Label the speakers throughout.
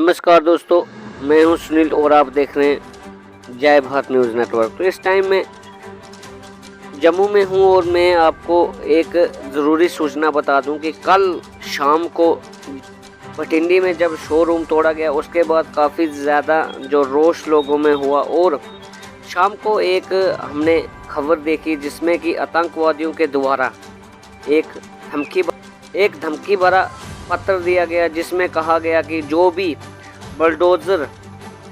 Speaker 1: नमस्कार दोस्तों, मैं हूं सुनील और आप देख रहे हैं जय भारत न्यूज़ नेटवर्क। तो इस टाइम में जम्मू में हूं और मैं आपको एक ज़रूरी सूचना बता दूं कि कल शाम को भटिंडी में जब शोरूम तोड़ा गया उसके बाद काफ़ी ज़्यादा जो रोष लोगों में हुआ और शाम को एक हमने खबर देखी जिसमें कि आतंकवादियों के द्वारा एक धमकी भरा पत्र दिया गया जिसमें कहा गया कि जो भी बुलडोज़र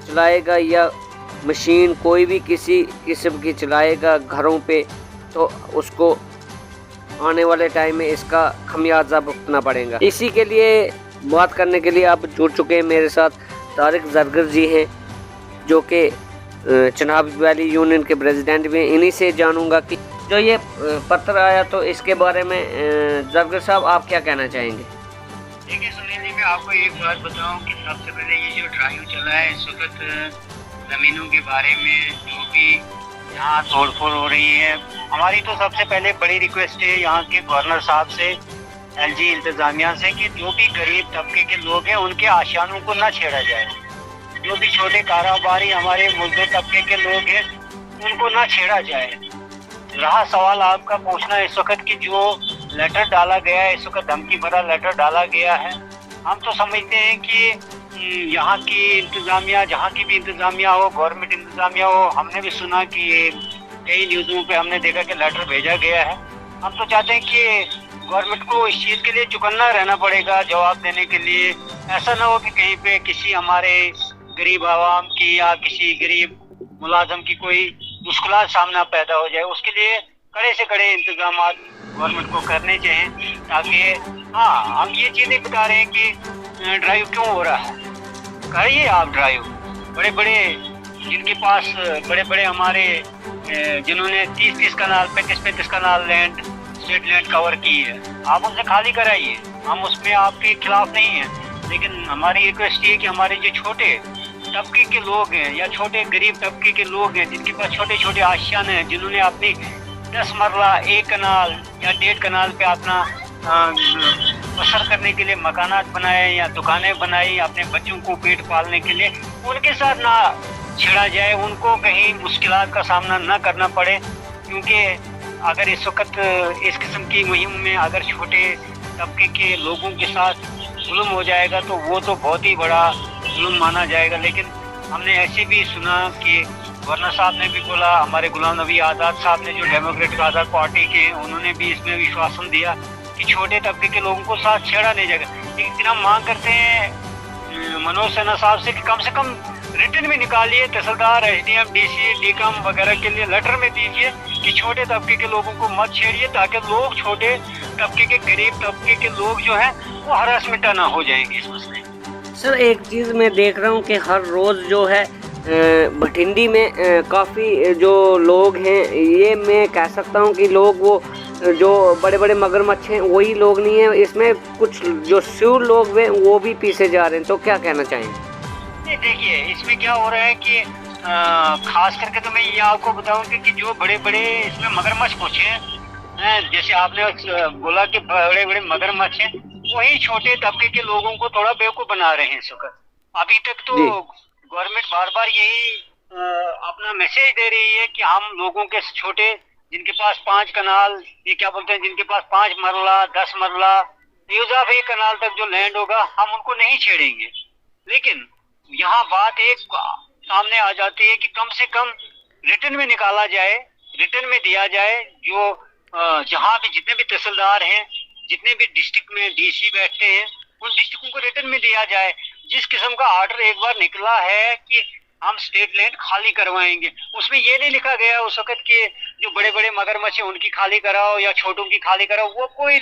Speaker 1: चलाएगा या मशीन कोई भी किसी किस्म की चलाएगा घरों पे तो उसको आने वाले टाइम में इसका खमियाजा भुगतना पड़ेगा। इसी के लिए बात करने के लिए आप जुड़ चुके हैं मेरे साथ तारिक जरगर जी हैं जो कि चनाब वैली यूनियन के प्रेसिडेंट भी हैं। इन्हीं से जानूंगा कि जो ये पत्र आया तो इसके बारे में जरगर साहब आप क्या कहना चाहेंगे?
Speaker 2: देखिए सुनील जी, मैं आपको एक बात बताऊं कि सबसे पहले ये जो ड्राइव चला है इस वक्त ज़मीनों के बारे में जो भी यहाँ तोड़फोड़ हो रही है, हमारी तो सबसे पहले बड़ी रिक्वेस्ट है यहाँ के गवर्नर साहब से, एलजी इंतज़ामिया से कि जो भी गरीब तबके के लोग हैं उनके आशियानों को ना छेड़ा जाए। जो भी छोटे कारोबारी हमारे मजदूर तबके के लोग हैं उनको ना छेड़ा जाए। रहा सवाल आपका पूछना इस वक्त कि जो लेटर डाला गया है, इस वक्त धमकी भरा लेटर डाला गया है, हम तो समझते हैं कि यहाँ की इंतज़ामिया, जहाँ की भी इंतज़ामिया हो, गवर्नमेंट इंतज़ामिया हो, हमने भी सुना कि कई न्यूज़ों पे हमने देखा कि लेटर भेजा गया है। हम तो चाहते हैं कि गवर्नमेंट को इस चीज़ के लिए चुकन्ना रहना पड़ेगा जवाब देने के लिए। ऐसा ना हो कि कहीं पे किसी हमारे गरीब आवाम की या किसी गरीब मुलाजम की कोई मुश्किलात सामना पैदा हो जाए। उसके लिए कड़े से कड़े इंतजाम गवर्नमेंट को करने चाहिए ताकि हम ये चीज़ नहीं बता रहे हैं कि ड्राइव क्यों हो रहा है, करिए आप ड्राइव। बड़े बड़े जिनके पास बड़े बड़े हमारे जिन्होंने 30-30 कनाल 35-35 कनाल लैंड स्टेट लैंड कवर की है, आप उनसे खाली कराइए। हम उसमें आपके खिलाफ नहीं हैं, लेकिन हमारी रिक्वेस्ट ये कि हमारे जो छोटे तबके के लोग हैं या छोटे गरीब तबके के लोग हैं जिनके पास छोटे छोटे आशियाने हैं, जिन्होंने अपनी 10 मरला 1 कनाल या 1.5 कनाल पे अपना बसर करने के लिए मकानात बनाए या दुकानें बनाई अपने बच्चों को पेट पालने के लिए, उनके साथ ना छेड़ा जाए, उनको कहीं मुश्किलात का सामना ना करना पड़े। क्योंकि अगर इस वक्त इस किस्म की मुहिम में अगर छोटे तबके के लोगों के साथ जुल्म हो जाएगा तो वो तो बहुत ही बड़ा जुल्म माना जाएगा। लेकिन हमने ऐसे भी सुना कि गवर्नर साहब ने भी बोला, हमारे गुलाम नबी आज़ाद साहब ने जो डेमोक्रेटिक आज़ाद पार्टी के, उन्होंने भी इसमें विश्वासन दिया कि छोटे तबके के लोगों को साथ छेड़ा नहीं जाएगा। लेकिन हम मांग करते हैं मनोज सिन्हा साहब से कि कम रिटर्न में निकालिए, तहसीलदार, एसडीएम, डीसी, डीकम वगैरह के लिए लेटर में दीजिए कि छोटे तबके के लोगों को मत छेड़िए ताकि लोग छोटे तबके के गरीब तबके के लोग जो हैं वो हरासमेंट ना हो जाएंगे इस मसले।
Speaker 1: सर एक चीज़ मैं देख रहा हूँ कि हर रोज़ जो है भटिंडी में काफ़ी जो लोग हैं, ये मैं कह सकता हूँ कि लोग वो जो बड़े बड़े मगरमच्छ हैं वही लोग नहीं हैं, इसमें कुछ जो सूर लोग हैं वो भी पीछे जा रहे हैं। तो क्या कहना चाहेंगे?
Speaker 2: नहीं, देखिए इसमें क्या हो रहा है कि खास करके तो मैं ये आपको बताऊँ कि जो बड़े बड़े इसमें मगरमच्छ कुछ हैं, जैसे आपने बोला कि बड़े बड़े मगरमच्छ हैं, वही छोटे तबके के लोगों को थोड़ा बेवकूफ़ बना रहे हैं इस वक्त। अभी तक तो गवर्नमेंट बार बार यही अपना मैसेज दे रही है कि हम लोगों के छोटे जिनके पास 5 कनाल, ये क्या बोलते हैं, जिनके पास 5 मरला 10 मरला यूज ऑफ 1 कनाल तक जो लैंड होगा हम उनको नहीं छेड़ेंगे। लेकिन यहाँ बात एक सामने आ जाती है कि कम से कम रिटर्न में निकाला जाए, रिटर्न में दिया जाए। जो जहाँ भी जितने भी तहसीलदार हैं, जितने भी डिस्ट्रिक्ट में डीसी बैठते हैं, उन डिस्ट्रिक्टों को रिटर्न में दिया जाए। जिस किस्म का ऑर्डर एक बार निकला है कि हम स्टेट लैंड खाली करवाएंगे, उसमें ये नहीं लिखा गया उस वक्त के जो बड़े बड़े मगरमच्छ हैं उनकी खाली कराओ या छोटों की खाली कराओ, वो कोई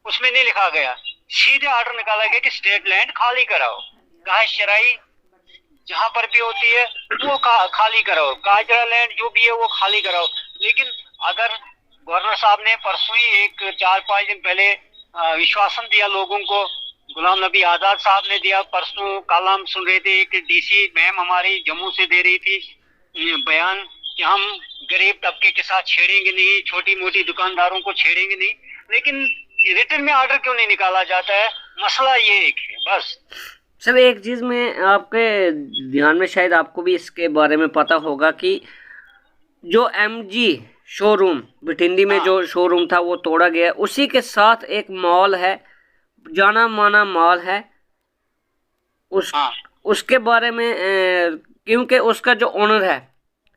Speaker 2: उसमें नहीं लिखा गया। सीधे ऑर्डर निकाला गया कि स्टेट लैंड खाली कराओ, घास चराई जहाँ पर भी होती है वो खाली कराओ, काजरा लैंड जो भी है वो खाली कराओ। लेकिन अगर गवर्नर साहब ने परसों ही एक 4-5 दिन पहले विश्वासन दिया लोगों को, गुलाम नबी आज़ाद साहब ने दिया, परसों कल हम सुन रहे थे एक डीसी मैम हमारी जम्मू से दे रही थी बयान कि हम गरीब तबके के साथ छेड़ेंगे नहीं, छोटी मोटी दुकानदारों को छेड़ेंगे नहीं। लेकिन रिटर्न में ऑर्डर क्यों नहीं निकाला जाता है? मसला ये एक है बस।
Speaker 1: सर एक चीज़ में आपके ध्यान में, शायद आपको भी इसके बारे में पता होगा कि जो MG शोरूम भटिंडी में
Speaker 2: हाँ
Speaker 1: जो शोरूम था वो तोड़ा गया, उसी के साथ एक मॉल है, जाना माना मॉल है, उस
Speaker 2: हाँ
Speaker 1: उसके बारे में क्योंकि उसका जो ओनर है,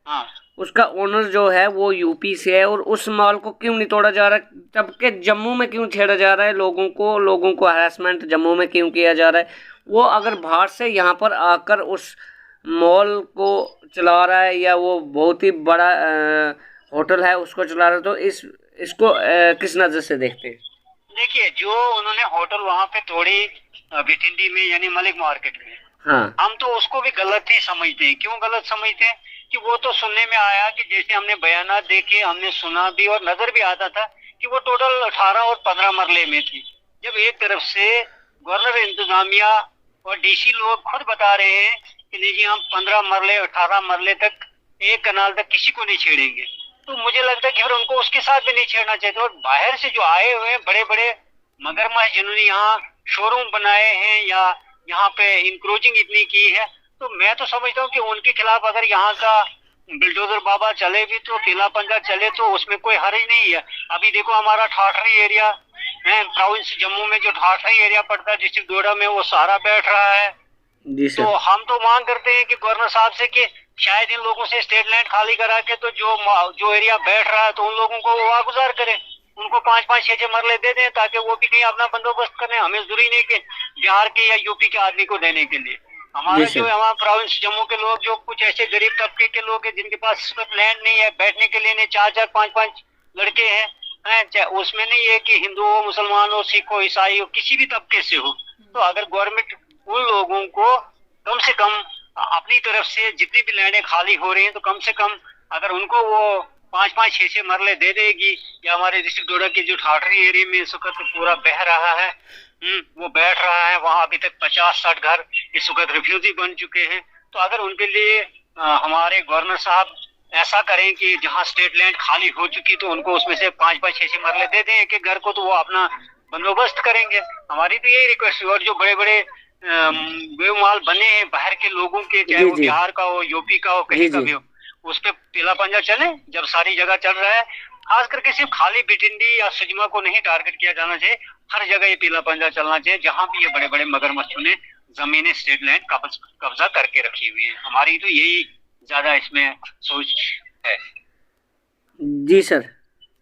Speaker 2: हाँ
Speaker 1: उसका ओनर जो है वो यूपी से है, और उस मॉल को क्यों नहीं तोड़ा जा रहा है, जबकि जम्मू में क्यों छेड़ा जा रहा है, लोगों को हरासमेंट जम्मू में क्यों किया जा रहा है। वो अगर बाहर से यहाँ पर आकर उस मॉल को चला रहा है, या वो बहुत ही बड़ा होटल है उसको चला रहा है, तो इसको किस नज़र से देखते हैं?
Speaker 2: देखिए, जो उन्होंने होटल वहाँ पे तोड़ी भिटिंडी में, यानी मलिक मार्केट में,
Speaker 1: हाँ
Speaker 2: हम तो उसको भी गलत ही समझते हैं। क्यों गलत समझते हैं? कि वो तो सुनने में आया कि जैसे हमने बयानात देखे, हमने सुना भी और नजर भी आता था कि वो टोटल 18 और 15 मरले में थी। जब एक तरफ से गवर्नर इंतजामिया और डीसी लोग खुद बता रहे हैं कि नहीं जी, हम 15 मरले 18 मरले तक, एक कनाल तक किसी को नहीं छेड़ेंगे, तो मुझे लगता है कि फिर उनको उसके साथ भी नहीं छेड़ना चाहिए। और बाहर से जो आए हुए हैं बड़े बड़े मगरमच्छ, जिन्होंने यहाँ शोरूम बनाए हैं या यहाँ पे इंक्रोचिंग इतनी की है, तो मैं तो समझता हूँ कि उनके खिलाफ अगर यहाँ का बिल्डोजर बाबा चले भी, तो पीला पंजा चले, तो उसमें कोई हर्ज नहीं है। अभी देखो, हमारा ठाठरी एरिया है, प्रोविंस जम्मू में जो ठाठरी एरिया पड़ता है डिस्ट्रिक्ट डोडा में, वो सारा बैठ रहा है।
Speaker 1: जी
Speaker 2: तो
Speaker 1: सर।
Speaker 2: हम तो मांग करते हैं कि गवर्नर साहब से कि शायद इन लोगों से स्टेट लैंड खाली करा के, तो जो एरिया बैठ रहा है, तो उन लोगों को वो वागुजार करें, उनको 5-5 6-6 मरले दे दें, ताकि वो भी कहीं अपना बंदोबस्त करें। हमें जरूरी नहीं कि बिहार के या यूपी के आदमी को देने के लिए। हमारा
Speaker 1: जी
Speaker 2: जो
Speaker 1: सर।
Speaker 2: हमारा प्रोविंस जम्मू के लोग, जो कुछ ऐसे गरीब तबके के लोग हैं जिनके पास लैंड नहीं है, बैठने के लिए नहीं, 4-4 5-5 लड़के हैं, उसमें नहीं है कि हिंदू हो, मुसलमान हो, सिख हो, ईसाई हो, किसी भी तबके से हो। तो अगर गवर्नमेंट उन लोगों को कम से कम अपनी तरफ से जितनी भी लैंडें खाली हो रही हैं, तो कम से कम अगर उनको वो 5-5 6-6 मरले दे देगी, या हमारे डिस्ट्रिक्ट डोडा के जो ठाठरी एरिया में इस वक्त पूरा बह रहा है, वो बैठ रहा है, वहां अभी तक 50-60 घर इस वक्त रिफ्यूजी बन चुके हैं। तो अगर उनके लिए हमारे गवर्नर साहब ऐसा करें कि जहां स्टेट लैंड खाली हो चुकी, तो उनको उसमें से 5-5 6-6 मरले दे दें एक एक घर को, तो वो अपना बंदोबस्त करेंगे। हमारी तो यही रिक्वेस्ट है। और जो बड़े बड़े बेवमाल बने हैं बाहर के लोगों के, चाहे
Speaker 1: जी
Speaker 2: वो
Speaker 1: जी
Speaker 2: बिहार का हो, यूपी का हो,
Speaker 1: जी
Speaker 2: कहीं का
Speaker 1: जी
Speaker 2: भी हो, उस पे पीला पंजा चले। जब सारी जगह चल रहा है, खास करके सिर्फ खाली भिटिंडी या सुजमा को नहीं टारगेट किया जाना चाहिए, हर जगह ये पीला पंजा चलना चाहिए, जहां भी ये बड़े बड़े मगरमच्छों ने जमीनें स्टेट लैंड कब्जा करके रखी हुई है। हमारी तो यही ज्यादा इसमें सोच है।
Speaker 1: जी सर,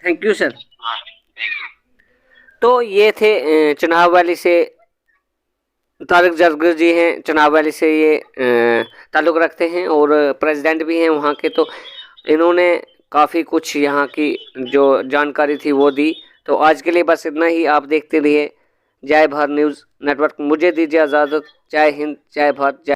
Speaker 1: थैंक यू सर।
Speaker 2: हाँ, थैंक यू।
Speaker 1: तो ये थे चुनाव वैली से तारिक जरगर जी हैं, चुनाव वैली से ये ताल्लुक़ रखते हैं और प्रेसिडेंट भी हैं वहाँ के। तो इन्होंने काफ़ी कुछ यहाँ की जो जानकारी थी वो दी। तो आज के लिए बस इतना ही। आप देखते रहिए जय भारत न्यूज़ नेटवर्क। मुझे दीजिए इजाज़त। जय हिंद, जय भारत, जय